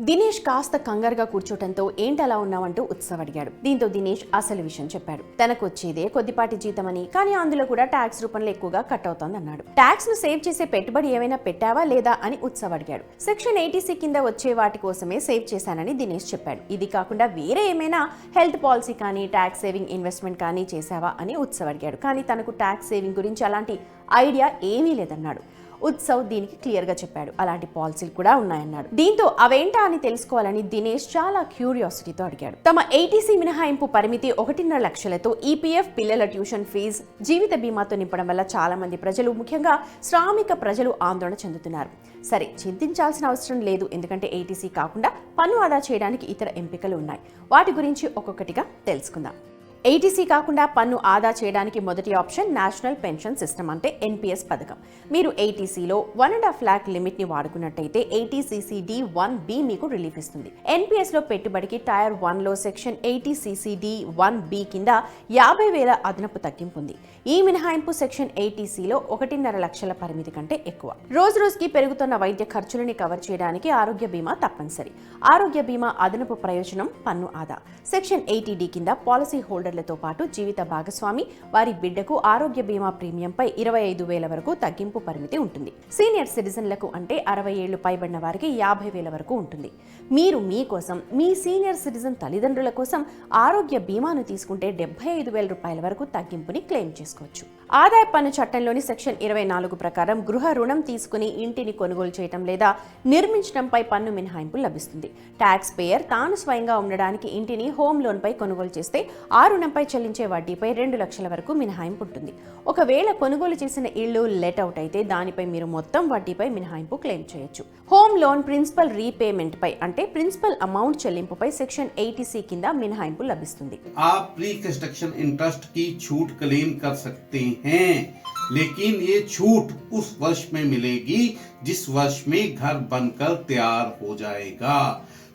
దినేష్ కాస్త కంగారుగా కూర్చోటంతో ఏంటలా ఉన్నావంటూ ఉత్సవ్ అడిగాడు. దీంతో దినేష్ అసలు విషయం చెప్పాడు. తనకు వచ్చేదే కొద్దిపాటి జీతమని, కానీ అందులో కూడా ట్యాక్స్ రూపంలో ఎక్కువగా కట్ అవుతోందన్నాడు. ట్యాక్స్ ను సేవ్ చేసే పెట్టుబడి ఏమైనా పెట్టావా లేదా అని ఉత్సవ్ అడిగాడు. సెక్షన్ 80C కింద వచ్చే వాటి కోసమే సేవ్ చేశానని దినేష్ చెప్పాడు. ఇది కాకుండా వేరే ఏమైనా హెల్త్ పాలసీ కానీ ట్యాక్స్ సేవింగ్ ఇన్వెస్ట్మెంట్ కానీ చేశావా అని ఉత్సవ్ అడిగాడు. కానీ తనకు ట్యాక్స్ సేవింగ్ గురించి అలాంటి ఐడియా ఏమీ లేదన్నాడు. ఉత్సవ్ దీనికి క్లియర్ గా చెప్పాడు. అలాంటి పాలసీలు కూడా ఉన్నాయన్నాడు. దీంతో అవేంటా అని తెలుసుకోవాలని దినేష్ చాలా క్యూరియాసిటీతో అడిగాడు. తమ 80C మినహాయింపు పరిమితి 1.5 లక్షలతో ఈపీఎఫ్, పిల్లల ట్యూషన్ ఫీజు, జీవిత బీమాతో నింపడం వల్ల చాలా మంది ప్రజలు, ముఖ్యంగా శ్రామిక ప్రజలు ఆందోళన చెందుతున్నారు. సరే, చింతించాల్సిన అవసరం లేదు, ఎందుకంటే 80C కాకుండా పన్ను ఆదా చేయడానికి ఇతర ఎంపికలు ఉన్నాయి. వాటి గురించి ఒక్కొక్కటిగా తెలుసుకుందాం. 80C కాకుండా పన్ను ఆదా చేయడానికి మొదటి ఆప్షన్ నేషనల్ పెన్షన్ సిస్టమ్ అంటే NPS పథకం. మీరు 80Cలో 1.5 lakh లిమిట్ ని వాడుకున్నట్టయితే 80CCD1B మీకు రిలీఫ్ ఇస్తుంది. NPS లో పెట్టుబడికి టైర్ 1లో సెక్షన్ 80CCD1B కింద 50,000 అదనపు తగ్గింపు ఉంది. ఈ మినహాయింపు సెక్షన్ 80Cలో 1.5 లక్షల పరిమితి కంటే ఎక్కువ. రోజు రోజుకి పెరుగుతున్న వైద్య ఖర్చులని కవర్ చేయడానికి ఆరోగ్య బీమా తప్పనిసరి. ఆరోగ్య బీమా అదనపు ప్రయోజనం పన్ను ఆదా. సెక్షన్ 80D కింద పాలసీ హోల్డర్లతో పాటు జీవిత భాగస్వామి, వారి బిడ్డకు ఆరోగ్య బీమా ప్రీమియంపై 25,000 వరకు తగ్గింపు పరిమితి ఉంటుంది. సీనియర్ సిటిజన్లకు అంటే 60 ఏళ్లు పైబడిన వారికి 50,000 వరకు ఉంటుంది. మీరు మీకోసం, మీ సీనియర్ సిటిజన్ తల్లిదండ్రుల కోసం ఆరోగ్య బీమాను తీసుకుంటే 75,000 రూపాయల వరకు తగ్గింపుని క్లెయిమ్ చేసుకోవచ్చు. ఆదాయ పన్ను చట్టంలోని సెక్షన్ 24 ప్రకారం గృహ రుణం తీసుకుని ఇంటిని కొనుగోలు చేయటం లేదా నిర్మించడంపై పన్ను మినహాయింపు లభిస్తుంది. ట్యాక్స్ పేయర్ తాను స్వయంగా ఉండడానికి ఇంటిని హోమ్ లోన్ పై కొనుగోలు చేస్తే ఆ రుణంపై చెల్లించే వడ్డీపై 2 లక్షల వరకు మినహాయింపు ఉంటుంది. ఒకవేళ కొనుగోలు చేసిన ఇళ్లు లెట్ అవుట్ అయితే దానిపై మీరు మొత్తం వడ్డీపై మినహాయింపు క్లెయిమ్ చేయొచ్చు. హోమ్ లోన్ ప్రిన్సిపల్ రీపేమెంట్ పై అంటే ప్రిన్సిపల్ అమౌంట్ చెల్లింపుపై సెక్షన్ 80C కింద మినహాయింపు లభిస్తుంది. आप प्री कंस्ट्रक्शन इंटरेस्ट की छूट क्लेम कर सकते हैं, लेकिन ये छूट उस वर्ष में मिलेगी जिस वर्ष में घर बनकर तैयार हो जाएगा।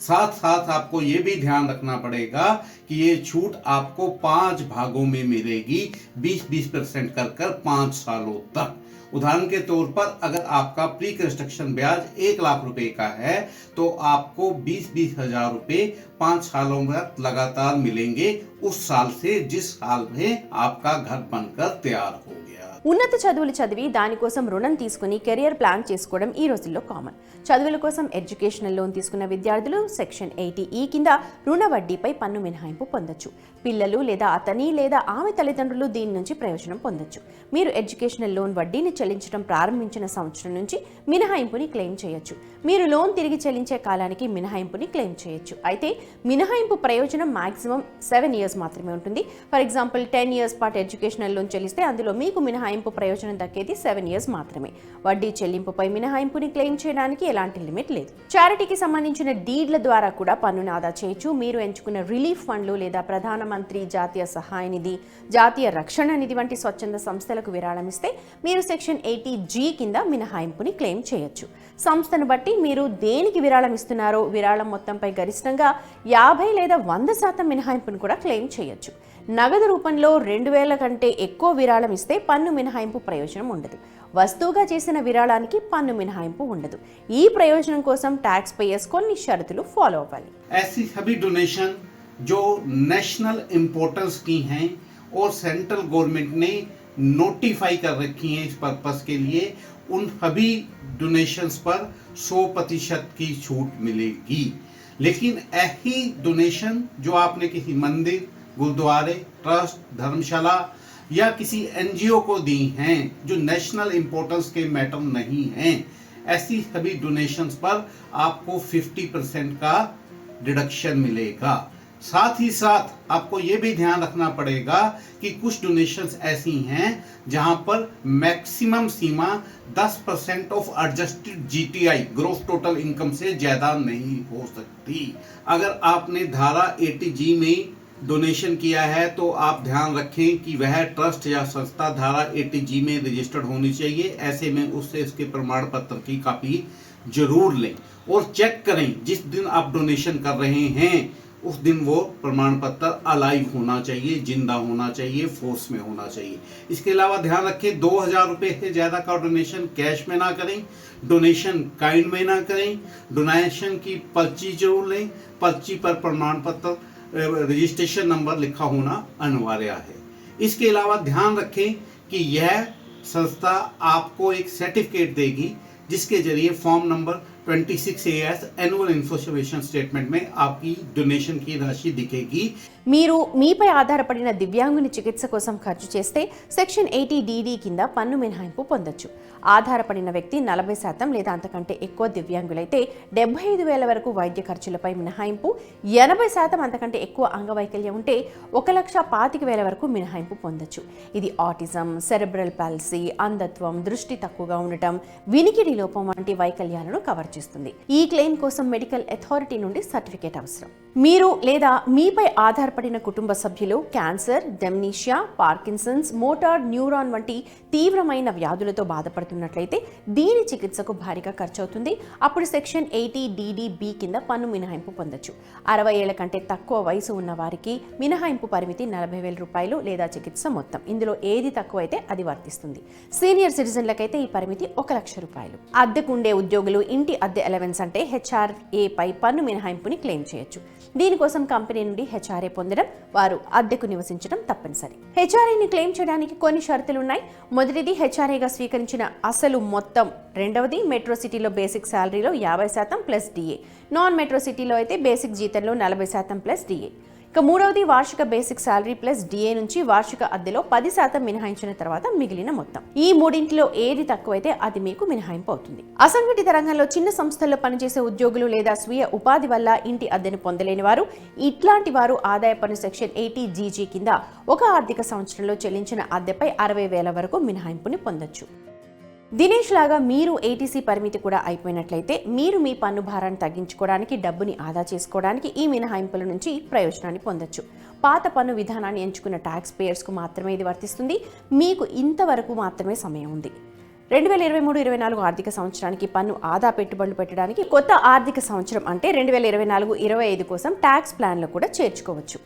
साथ साथ आपको ये भी ध्यान रखना पड़ेगा कि ये छूट आपको 5 भागों में मिलेगी, 20% कर 5 सालों तक। उदाहरण के तौर पर अगर आपका प्री कंस्ट्रक्शन ब्याज 1 लाख रुपए का है तो आपको 20 हजार रुपए 5 सालों में लगातार मिलेंगे, उस साल से जिस साल में आपका घर बनकर तैयार हो गया। ఉన్నత చదువులు చదివి దానికోసం రుణం తీసుకుని కెరియర్ ప్లాన్ చేసుకోవడం ఈ రోజుల్లో కామన్. చదువుల కోసం ఎడ్యుకేషనల్ లోన్ తీసుకున్న విద్యార్థులు సెక్షన్ 80E కింద రుణ వడ్డీపై పన్ను మినహాయింపు పొందొచ్చు. పిల్లలు లేదా అతని లేదా ఆమె తల్లిదండ్రులు దీని నుంచి ప్రయోజనం పొందొచ్చు. మీరు ఎడ్యుకేషనల్ లోన్ వడ్డీని చెల్లించడం ప్రారంభించిన సంవత్సరం నుంచి మినహాయింపుని క్లెయిమ్ చేయొచ్చు. మీరు లోన్ తిరిగి చెల్లించే కాలానికి మినహాయింపుని క్లెయిమ్ చేయొచ్చు. అయితే మినహాయింపు ప్రయోజనం మాక్సిమం 7 years మాత్రమే ఉంటుంది. ఫర్ ఎగ్జాంపుల్ 10 years పాటు ఎడ్యుకేషనల్ లోన్ చెల్లిస్తే అందులో మీకు మినహాయింపు ప్రయోజనం దక్కేది 7 years మాత్రమే. వడ్డీ చెల్లింపుపై మినహాయింపుని క్లెయిమ్ చేయడానికి ఎలాంటి లిమిట్ లేదు. చారిటీకి సంబంధించిన డీడ్ల ద్వారా కూడా పన్నును ఆదా చేయొచ్చు. మీరు ఎంచుకున్న రిలీఫ్ ఫండ్లు లేదా ప్రధానమంత్రి జాతీయ సహాయ నిధి, జాతీయ రక్షణ నిధి వంటి స్వచ్ఛంద సంస్థలకు విరాళం ఇస్తే మీరు సెక్షన్ 80G కింద మినహాయింపుని క్లెయిమ్ చేయొచ్చు. సంస్థను బట్టి మీరు దేనికి విరాళం ఇస్తున్నారో విరాళం మొత్తంపై గరిష్టంగా 50 లేదా 100% మినహాయింపును కూడా క్లెయిమ్ చేయొచ్చు. నగదు రూపంలో 2,000 కంటే ఎక్కువ విరాళం ఇస్తే పన్ను మినహాయింపు ప్రయోజనం ఉండదు. వస్తువుగా చేసిన విరాళానికి పన్ను మినహాయింపు ఉండదు. ఈ ప్రయోజనం కోసం ట్యాక్స్ పేయర్స్ కొన్ని షరతులు ఫాలో అవ్వాలి. ऐसी सभी डोनेशन जो नेशनल इम्पोर्टेंस की हैं और सेंट्रल गवर्नमेंट ने नोटिफाई कर रखी हैं इस पर्पस के लिए, उन सभी डोनेशंस पर 100% की छूट मिलेगी। लेकिन ऐसी डोनेशन जो आपने किसी मंदिर, गुरुद्वारे, ट्रस्ट, धर्मशाला या किसी NGO को दी हैं जो नेशनल इम्पोर्टेंस के मैटर नहीं हैं, ऐसी सभी डोनेशंस पर आपको 50% का डिडक्शन मिलेगा। साथ ही साथ आपको ये भी ध्यान रखना पड़ेगा कि कुछ डोनेशंस ऐसी हैं जहां पर मैक्सिमम सीमा 10% of adjusted GTI gross total income से ज्यादा नहीं हो सकती। अगर आपने धारा 80G में डोनेशन किया है तो आप ध्यान रखें कि वह ट्रस्ट या संस्था धारा 80G में रजिस्टर्ड होनी चाहिए। ऐसे में उससे इसके प्रमाण पत्र की कॉपी जरूर लें और चेक करें जिस दिन आप डोनेशन कर रहे हैं उस दिन वो प्रमाण पत्र अलाइव होना चाहिए, जिंदा होना चाहिए, फोर्स में होना चाहिए। इसके अलावा ध्यान रखें 2000 रुपये से ज़्यादा का डोनेशन कैश में ना करें, डोनेशन काइंड में ना करें, डोनेशन की पर्ची जरूर लें, पर्ची पर प्रमाण पत्र रजिस्ट्रेशन नंबर लिखा होना अनिवार्य है। इसके अलावा ध्यान रखें कि यह संस्था आपको एक सर्टिफिकेट देगी जिसके जरिए form number 26AS annual information statement में आपकी डोनेशन की राशि दिखेगी। మీరు మీపై ఆధారపడిన దివ్యాంగుని చికిత్స కోసం ఖర్చు చేస్తే సెక్షన్ 80DD కింద పన్ను మినహాయింపు పొందొచ్చు. ఆధారపడిన వ్యక్తి 40% లేదా అంతకంటే ఎక్కువ దివ్యాంగులైతే 75,000 వరకు వైద్య ఖర్చులపై మినహాయింపు, 80% అంతకంటే ఎక్కువ అంగవైకల్యం ఉంటే 1,25,000 వరకు మినహాయింపు పొందొచ్చు. ఇది ఆటిజం, సెరెబ్రల్ పాల్సీ, అంధత్వం, దృష్టి తక్కువగా ఉండటం, వినికిడి లోపం వంటి వైకల్యాలను కవర్ చేస్తుంది. ఈ క్లెయిమ్ కోసం మెడికల్ అథారిటీ నుండి సర్టిఫికేట్ అవసరం. మీరు లేదా మీపై ఆధారపడిన కుటుంబ సభ్యులు క్యాన్సర్, డెమ్నీషియా, పార్కిన్సన్స్, మోటార్ న్యూరాన్ వంటి తీవ్రమైన వ్యాధులతో బాధపడుతున్నట్లయితే దీని చికిత్సకు భారీగా ఖర్చు అవుతుంది. అప్పుడు సెక్షన్ 80DDB కింద పన్ను మినహాయింపు పొందొచ్చు. 60 ఏళ్ల కంటే తక్కువ వయసు ఉన్న వారికి మినహాయింపు పరిమితి 40,000 రూపాయలు లేదా చికిత్స మొత్తం. ఇందులో ఏది తక్కువైతే అది వర్తిస్తుంది. సీనియర్ సిటిజన్లకైతే ఈ పరిమితి 1,00,000 రూపాయలు. అద్దెకుండే ఉద్యోగులు ఇంటి అద్దె అలవెన్స్ అంటే HRA పై పన్ను మినహాయింపుని క్లెయిమ్ చేయొచ్చు. దీనికోసం కంపెనీ నుండి HRA పొందడం, వారు అద్దెకు నివసించడం తప్పనిసరి. HRAని క్లెయిమ్ చేయడానికి కొన్ని షరతులు ఉన్నాయి. మొదటిది HRAగా స్వీకరించిన అసలు మొత్తం. రెండవది మెట్రో సిటీలో బేసిక్ శాలరీలో 50% ప్లస్ DA, నాన్ మెట్రో సిటీలో అయితే బేసిక్ జీతంలో 40% ప్లస్ DA. ఇక మూడవది వార్షిక బేసిక్ శాలరీ ప్లస్ DA నుంచి వార్షిక అద్దెలో 10% మినహాయించిన తర్వాత మిగిలిన మొత్తం. ఈ మూడింటిలో ఏది తక్కువైతే అది మీకు మినహాయింపు అవుతుంది. అసంఘటిత రంగంలో చిన్న సంస్థల్లో పనిచేసే ఉద్యోగులు లేదా స్వీయ ఉపాధి వల్ల ఇంటి అద్దెను పొందలేని వారు, ఇట్లాంటి వారు ఆదాయ పన్ను సెక్షన్ 80GG కింద ఒక ఆర్థిక సంవత్సరంలో చెల్లించిన అద్దెపై 60,000 వరకు మినహాయింపుని పొందొచ్చు. దినేష్ లాగా మీరు ATC పరిమితి కూడా అయిపోయినట్లయితే మీరు మీ పన్ను భారాన్ని తగ్గించుకోవడానికి, డబ్బుని ఆదా చేసుకోవడానికి ఈ మినహాయింపుల నుంచి ప్రయోజనాన్ని పొందొచ్చు. పాత పన్ను విధానాన్ని ఎంచుకున్న ట్యాక్స్ పేయర్స్కు మాత్రమే ఇది వర్తిస్తుంది. మీకు ఇంతవరకు మాత్రమే సమయం ఉంది. 2023-24 ఆర్థిక సంవత్సరానికి పన్ను ఆదా పెట్టుబడులు పెట్టడానికి కొత్త ఆర్థిక సంవత్సరం అంటే 2024-25 కోసం ట్యాక్స్ ప్లాన్లో కూడా చేర్చుకోవచ్చు.